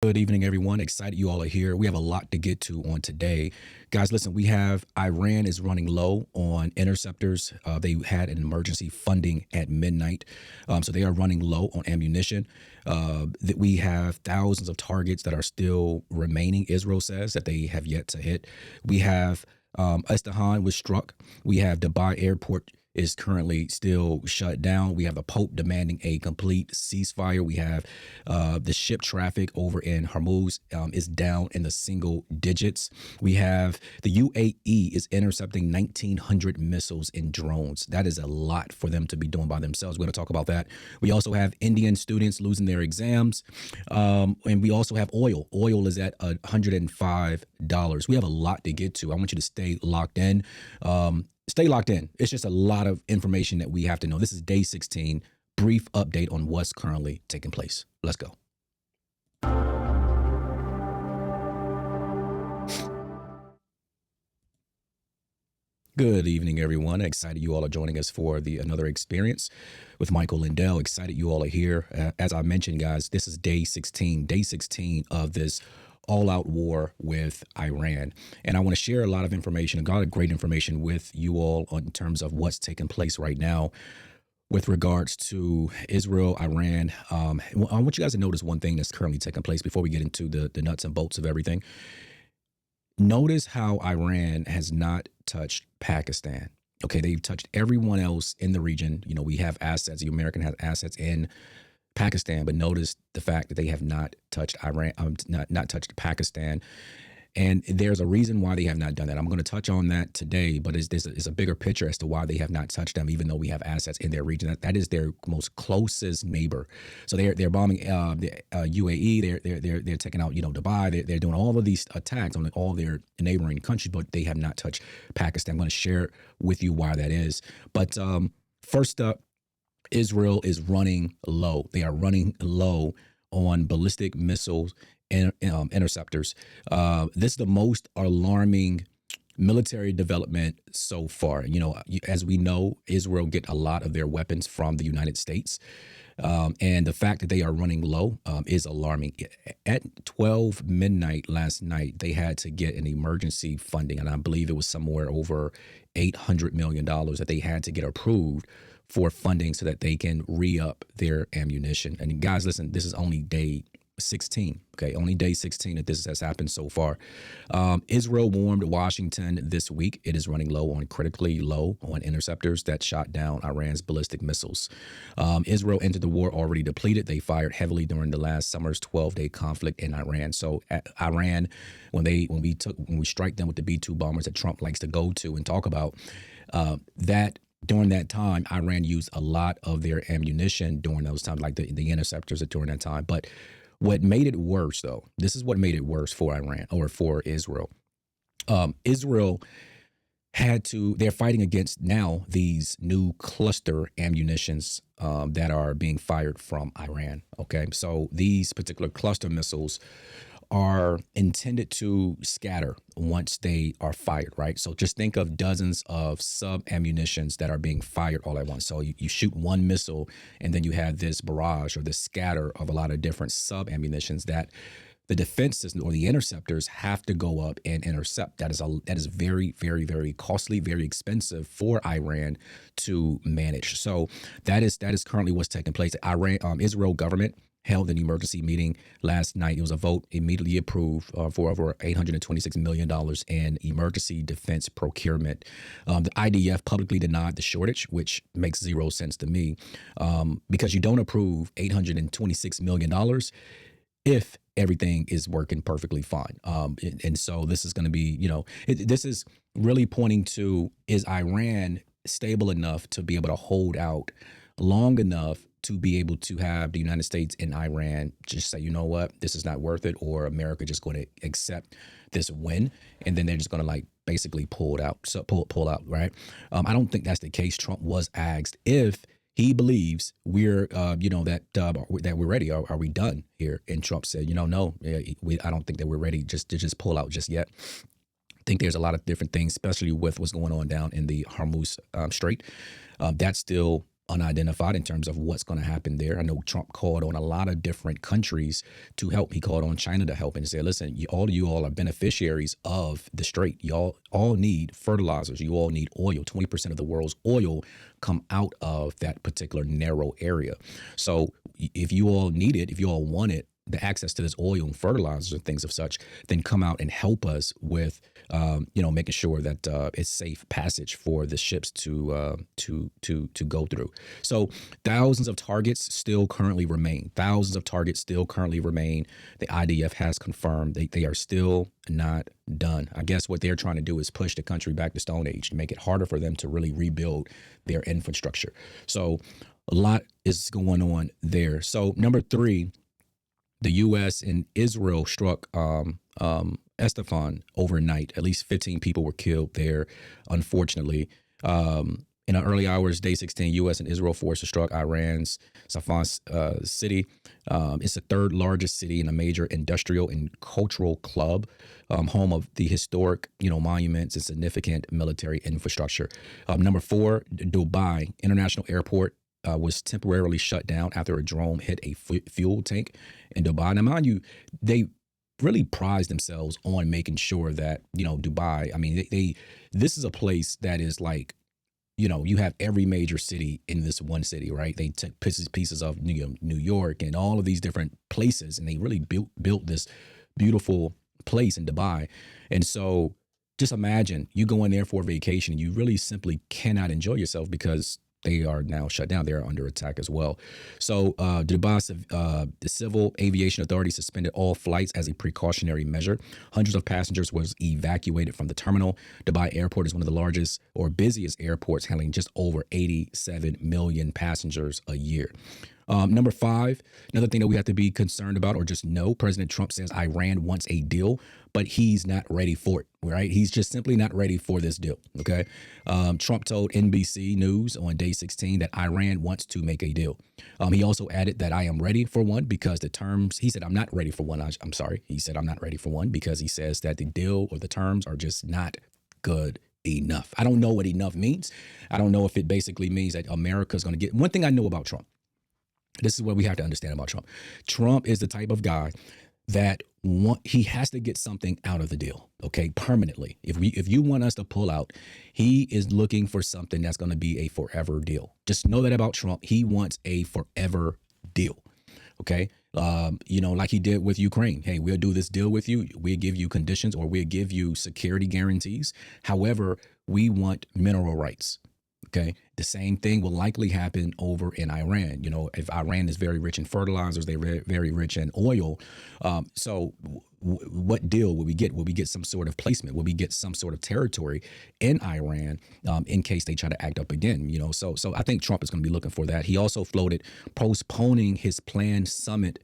Good evening, everyone. Excited you all are here. We have a lot to get to on today. Guys, listen, we have Iran is running low on interceptors. They had an emergency funding at midnight. So they are running low on ammunition. That we have thousands of targets that are still remaining, Israel says, that they have yet to hit. We have Isfahan was struck. We have Dubai Airport is currently still shut down. We have the Pope demanding a complete ceasefire. We have the ship traffic over in Hormuz is down in the single digits. We have the UAE is intercepting 1,900 missiles and drones. That is a lot for them to be doing by themselves. We're going to talk about that. We also have Indian students losing their exams. And we also have oil. Oil is at $105. We have a lot to get to. I want you to stay locked in. Stay locked in. It's just a lot of information that we have to know. This is day 16. Brief update on what's currently taking place. Let's go. Good evening, everyone. Excited you all are joining us for another experience with Michael Lindell. Excited you all are here. As I mentioned, guys, this is day 16. Day 16 of this all-out war with Iran. And I want to share a lot of information, a lot of great information with you all in terms of what's taking place right now with regards to Israel, Iran. I want you guys to notice one thing that's currently taking place before we get into the nuts and bolts of everything. Notice how Iran has not touched Pakistan. Okay, they've touched everyone else in the region. You know, we have assets. The American has assets in Pakistan, but notice the fact that they have not touched Iran, not touched Pakistan. And there's a reason why they have not done that. I'm going to touch on that today, but it's a bigger picture as to why they have not touched them, even though we have assets in their region. That is their most closest neighbor. So they're bombing the UAE. They're taking out Dubai. They're doing all of these attacks on all their neighboring countries, but they have not touched Pakistan. I'm going to share with you why that is. But first up, Israel is running low. They are running low on ballistic missiles and interceptors. This is the most alarming military development so far. You know, as we know, Israel get a lot of their weapons from the United States. And the fact that they are running low is alarming. At 12 midnight last night, they had to get an emergency funding, and I believe it was somewhere over $800 million that they had to get approved for funding so that they can re-up their ammunition. And guys, listen, this is only day 16. Okay, only day 16 that this has happened so far. Israel warned Washington this week. It is running low on critically low on interceptors that shot down Iran's ballistic missiles. Israel entered the war already depleted. They fired heavily during the last summer's 12-day conflict in Iran. So Iran, when we strike them with the B-2 bombers that Trump likes to go to and talk about, that during that time, Iran used a lot of their ammunition during those times, like the interceptors during that time. But what made it worse, though, this is what made it worse for Iran or for Israel. Israel they're fighting against now these new cluster ammunitions that are being fired from Iran. Okay, so these particular cluster missiles are intended to scatter once they are fired, right? So just think of dozens of sub ammunitions that are being fired all at once. So you shoot one missile and then you have this barrage or this scatter of a lot of different sub ammunitions that the defense system or the interceptors have to go up and intercept. That is very, very, very costly, very expensive for Iran to manage. So that is currently what's taking place. Israel government held an emergency meeting last night. It was a vote immediately approved for over $826 million in emergency defense procurement. The IDF publicly denied the shortage, which makes zero sense to me, because you don't approve $826 million if everything is working perfectly fine. And so this is going to be, this is really pointing to, is Iran stable enough to be able to hold out long enough to be able to have the United States and Iran just say, you know what, this is not worth it, or America just going to accept this win, and then they're just going to basically pull out, right? I don't think that's the case. Trump was asked if he believes we're, that we're ready. Are we done here? And Trump said, no, I don't think that we're ready just to pull out just yet. I think there's a lot of different things, especially with what's going on down in the Hormuz Strait. That's still unidentified in terms of what's going to happen there. I know Trump called on a lot of different countries to help. He called on China to help and said, listen, all of you all are beneficiaries of the strait. Y'all all need fertilizers. You all need oil. 20% of the world's oil come out of that particular narrow area. So if you all need it, if you all want it, the access to this oil and fertilizers and things of such, then come out and help us with, making sure that it's safe passage for the ships to go through. So thousands of targets still currently remain. Thousands of targets still currently remain. The IDF has confirmed they are still not done. I guess what they're trying to do is push the country back to Stone Age to make it harder for them to really rebuild their infrastructure. So a lot is going on there. So number 3, the U.S. and Israel struck Estefan overnight. At least 15 people were killed there, unfortunately. In the early hours, day 16, U.S. and Israel forces struck Iran's Safan city. It's the 3rd largest city in a major industrial and cultural club, home of the historic, monuments and significant military infrastructure. Number 4, Dubai International Airport was temporarily shut down after a drone hit a fuel tank in Dubai. Now, mind you, they really prize themselves on making sure that, Dubai, I mean, this is a place that is like, you have every major city in this one city, right? They took pieces of New York and all of these different places, and they really built this beautiful place in Dubai. And so just imagine you go in there for a vacation and you really simply cannot enjoy yourself because they are now shut down. They're under attack as well. So the Civil Aviation Authority suspended all flights as a precautionary measure. Hundreds of passengers was evacuated from the terminal. Dubai Airport is one of the largest or busiest airports, handling just over 87 million passengers a year. Number 5, another thing that we have to be concerned about or just know, President Trump says Iran wants a deal, but he's not ready for it, right? He's just simply not ready for this deal, okay? Trump told NBC News on day 16 that Iran wants to make a deal. He also added that I am ready for one because the terms, he said, I'm not ready for one. I'm sorry. He said, I'm not ready for one because he says that the deal or the terms are just not good enough. I don't know what enough means. I don't know if it basically means that America's going to get, one thing I know about Trump, this is what we have to understand about Trump. Trump is the type of guy that he has to get something out of the deal, okay, permanently. If you want us to pull out, he is looking for something that's going to be a forever deal. Just know that about Trump. He wants a forever deal, okay? Like he did with Ukraine. Hey, we'll do this deal with you. We'll give you conditions or we'll give you security guarantees. However, we want mineral rights. Okay, the same thing will likely happen over in Iran. If Iran is very rich in fertilizers, they're very rich in oil. So what deal will we get? Will we get some sort of placement? Will we get some sort of territory in Iran in case they try to act up again? So I think Trump is going to be looking for that. He also floated postponing his planned summit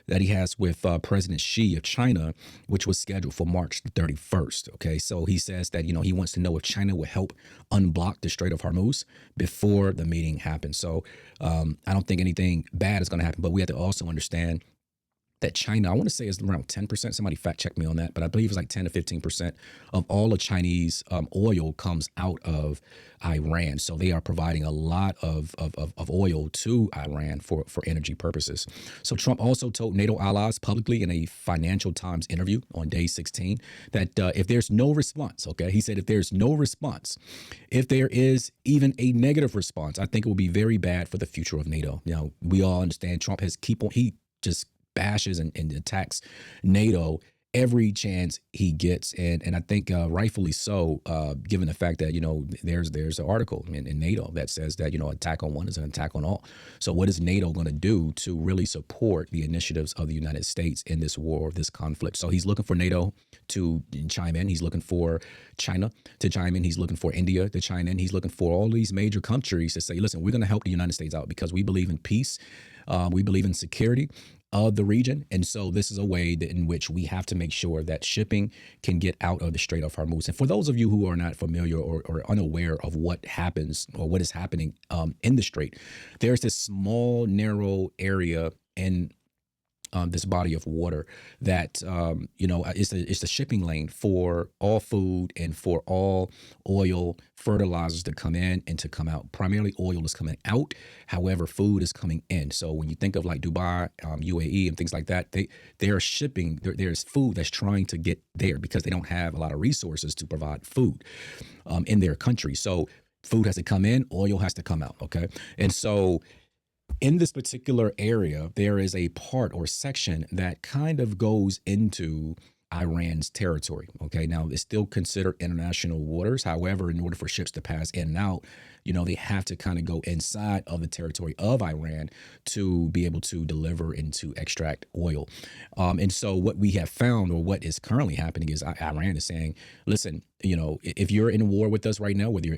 that he has with President Xi of China, which was scheduled for March the 31st. Okay, so he says that, he wants to know if China will help unblock the Strait of Hormuz before the meeting happens. So I don't think anything bad is going to happen, but we have to also understand that China, I want to say is around 10%. Somebody fact check me on that, but I believe it's like 10 to 15% of all the Chinese oil comes out of Iran. So they are providing a lot of oil to Iran for energy purposes. So Trump also told NATO allies publicly in a Financial Times interview on day 16 that if there's no response, okay, he said if there's no response, if there is even a negative response, I think it will be very bad for the future of NATO. We all understand Trump he just bashes and attacks NATO every chance he gets, and I think rightfully so, given the fact that there's an article in NATO that says that attack on one is an attack on all. So what is NATO going to do to really support the initiatives of the United States in this war, this conflict? So he's looking for NATO to chime in. He's looking for China to chime in. He's looking for India to chime in. He's looking for all these major countries to say, listen, we're going to help the United States out because we believe in peace. We believe in security of the region. And so this is a way in which we have to make sure that shipping can get out of the Strait of Hormuz. And for those of you who are not familiar or unaware of what happens or what is happening in the Strait, there's this small, narrow area in this body of water that it's the shipping lane for all food and for all oil fertilizers to come in and to come out. Primarily oil is coming out, however food is coming in. So when you think of like Dubai, UAE and things like that, they are shipping, there's food that's trying to get there because they don't have a lot of resources to provide food in their country. So food has to come in, oil has to come out. Okay. And so in this particular area, there is a part or section that kind of goes into Iran's territory. Okay, now it's still considered international waters. However, in order for ships to pass in and out, they have to kind of go inside of the territory of Iran to be able to deliver and to extract oil. And so what we have found, or what is currently happening, is Iran is saying, listen, if you're in war with us right now, whether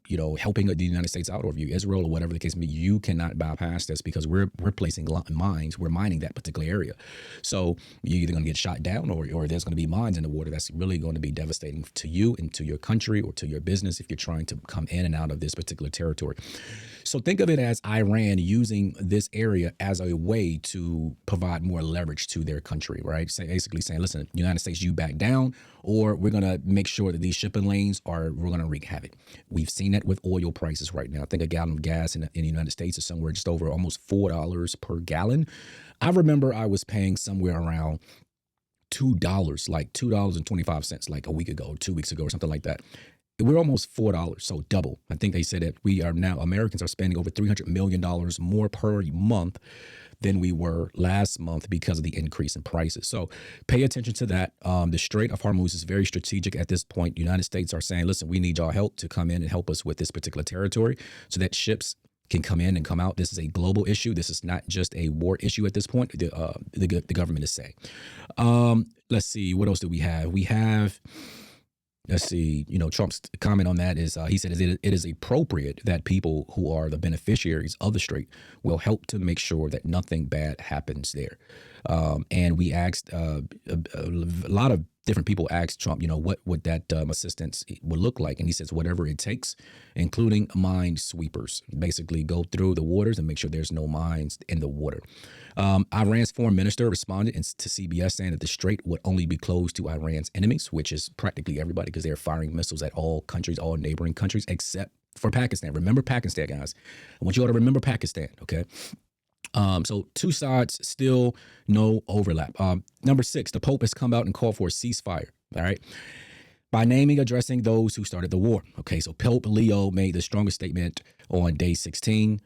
you're helping the United States out, or if you're Israel or whatever the case may be, you cannot bypass this because we're placing mines. We're mining that particular area. So you're either going to get shot down, or there's going to be mines in the water that's really going to be devastating to you and to your country or to your business if you're trying to come in and out of this particular territory. So think of it as Iran using this area as a way to provide more leverage to their country, right? Basically saying, listen, United States, you back down, or we're going to make sure that these shipping lanes we're going to wreak havoc. We've seen that with oil prices right now. I think a gallon of gas in the United States is somewhere just over almost $4 per gallon. I remember I was paying somewhere around $2, like $2.25, like a week ago, or 2 weeks ago, or something like that. We're almost $4, so double. I think they said that Americans are spending over $300 million more per month than we were last month because of the increase in prices. So pay attention to that. The Strait of Hormuz is very strategic at this point. The United States are saying, listen, we need y'all help to come in and help us with this particular territory so that ships can come in and come out. This is a global issue. This is not just a war issue at this point. The government is saying. Let's see, what else do we have? Let's see, Trump's comment on that is he said it is appropriate that people who are the beneficiaries of the strait will help to make sure that nothing bad happens there. And we asked a lot of different people asked Trump, what would that assistance would look like? And he says, whatever it takes, including mine sweepers, basically go through the waters and make sure there's no mines in the water. Iran's foreign minister responded to CBS saying that the strait would only be closed to Iran's enemies, which is practically everybody, because they're firing missiles at all countries, all neighboring countries, except for Pakistan. Remember Pakistan, guys. I want you all to remember Pakistan, okay? So two sides, still no overlap. Number 6, the Pope has come out and called for a ceasefire, all right, by addressing those who started the war. Okay, so Pope Leo made the strongest statement on day 16.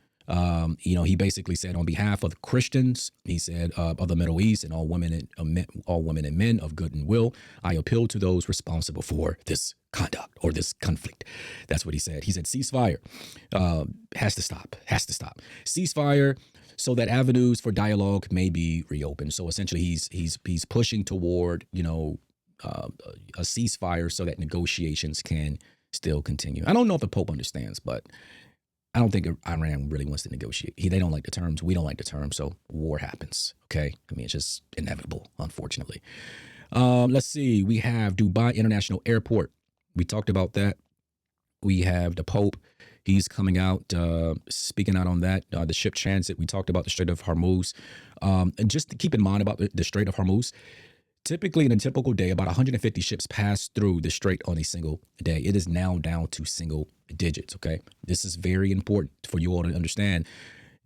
He basically said, on behalf of the Christians, he said, of the Middle East and all women and men of good and will, I appeal to those responsible for this conduct or this conflict. That's what he said. He said ceasefire has to stop. Ceasefire so that avenues for dialogue may be reopened. So essentially, he's pushing toward a ceasefire so that negotiations can still continue. I don't know if the Pope understands, but I don't think Iran really wants to negotiate. They don't like the terms. We don't like the terms. So war happens. Okay. I mean, it's just inevitable, unfortunately. Let's see. We have Dubai International Airport. We talked about that. We have the Pope. He's coming out, speaking out on that. The ship transit. We talked about the Strait of Hormuz. And just to keep in mind about the Strait of Hormuz, typically in a typical day, about 150 ships pass through the strait on a single day. It is now down to single digits, okay? This is very important for you all to understand.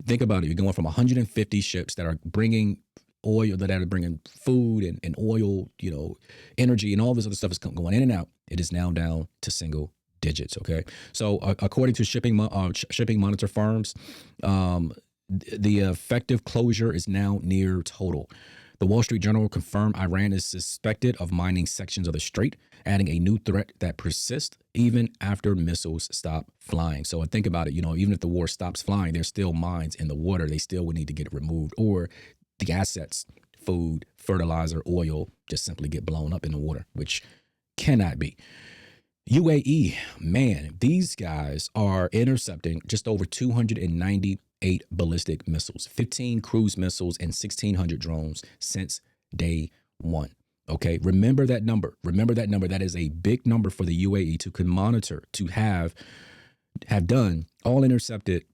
Think about it. You're going from 150 ships that are bringing oil, that are bringing food and oil, energy and all this other stuff is going in and out. It is now down to single digits, okay? So according to shipping monitor firms, the effective closure is now near total. The Wall Street Journal confirmed Iran is suspected of mining sections of the strait, adding a new threat that persists even after missiles stop flying. So think about it, even if the war stops flying, there's still mines in the water. They still would need to get it removed, or the assets, food, fertilizer, oil, just simply get blown up in the water, which cannot be. UAE, man, these guys are intercepting just over 298 ballistic missiles, 15 cruise missiles, and 1,600 drones since day one. Okay, remember that number. That is a big number for the UAE to monitor, to have done, all intercepted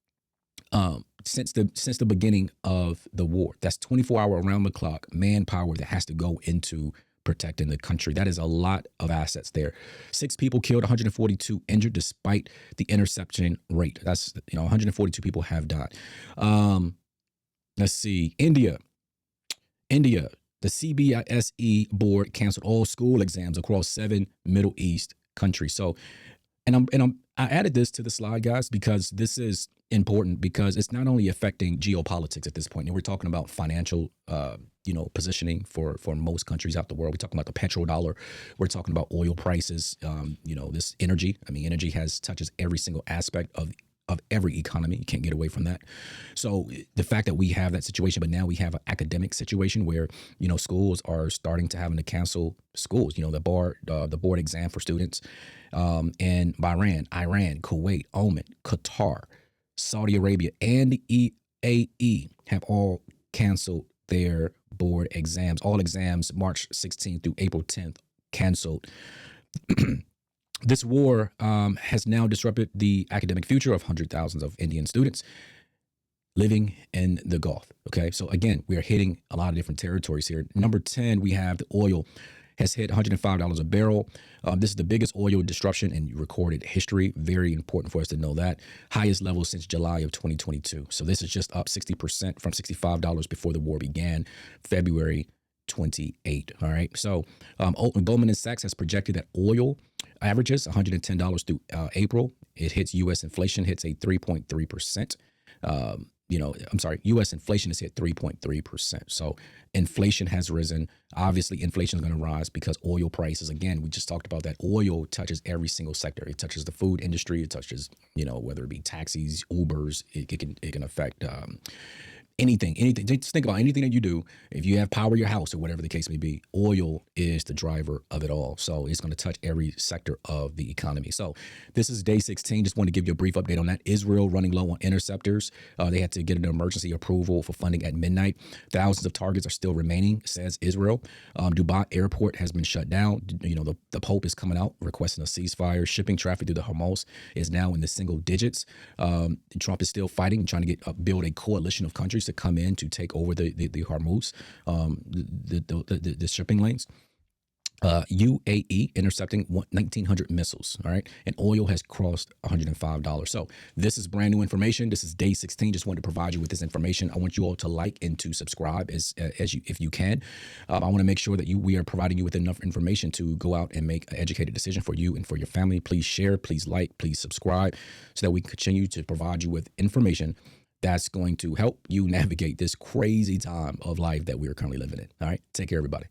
Since the beginning of the war. That's 24-hour around the clock manpower that has to go into protecting the country. That is a lot of assets there. 6 people killed, 142 injured, despite the interception rate. That's 142 people have died. Let's see, India, the CBISE board canceled all school exams across 7 Middle East countries. So, I added this to the slide, guys, because this is important, because it's not only affecting geopolitics at this point. And we're talking about financial, positioning for most countries out the world. We're talking about the petrodollar. We're talking about oil prices. This energy. I mean, energy touches every single aspect of every economy. You can't get away from that. So the fact that we have that situation, but now we have an academic situation where, schools are starting to having to cancel schools, the board exam for students, and Bahrain, Iran, Kuwait, Oman, Qatar, Saudi Arabia, and the EAE have all canceled their board exams. All exams March 16th through April 10th canceled. This war has now disrupted the academic future of hundreds of thousands of Indian students living in the Gulf. Okay, so again, we are hitting a lot of different territories here. Number 10, we have the oil has hit $105 a barrel. This is the biggest oil disruption in recorded history. Very important for us to know that. Highest level since July of 2022. So this is just up 60% from $65 before the war began, February 28. All right. So Goldman Sachs has projected that oil averages $110 through April. It hits U.S. inflation, hits a 3.3%. U.S. inflation has hit 3.3%. So inflation has risen. Obviously, inflation is going to rise because oil prices, again, we just talked about that. Oil touches every single sector. It touches the food industry. It touches, whether it be taxis, Ubers, it can affect anything. Just think about anything that you do. If you have power in your house or whatever the case may be, oil is the driver of it all. So it's going to touch every sector of the economy. So this is day 16. Just want to give you a brief update on that. Israel running low on interceptors. They had to get an emergency approval for funding at midnight. Thousands of targets are still remaining, says Israel. Dubai airport has been shut down. The Pope is coming out requesting a ceasefire. Shipping traffic through the Hormuz is now in the single digits. Trump is still fighting, trying to build a coalition of countries to come in to take over the Hormuz, the shipping lanes. UAE intercepting 1,900 missiles. All right. And oil has crossed $105. So this is brand new information. This is day 16. Just wanted to provide you with this information. I want you all to like and to subscribe if you can. I want to make sure that we are providing you with enough information to go out and make an educated decision for you and for your family. Please share, please like, please subscribe so that we can continue to provide you with information that's going to help you navigate this crazy time of life that we are currently living in. All right. Take care, everybody.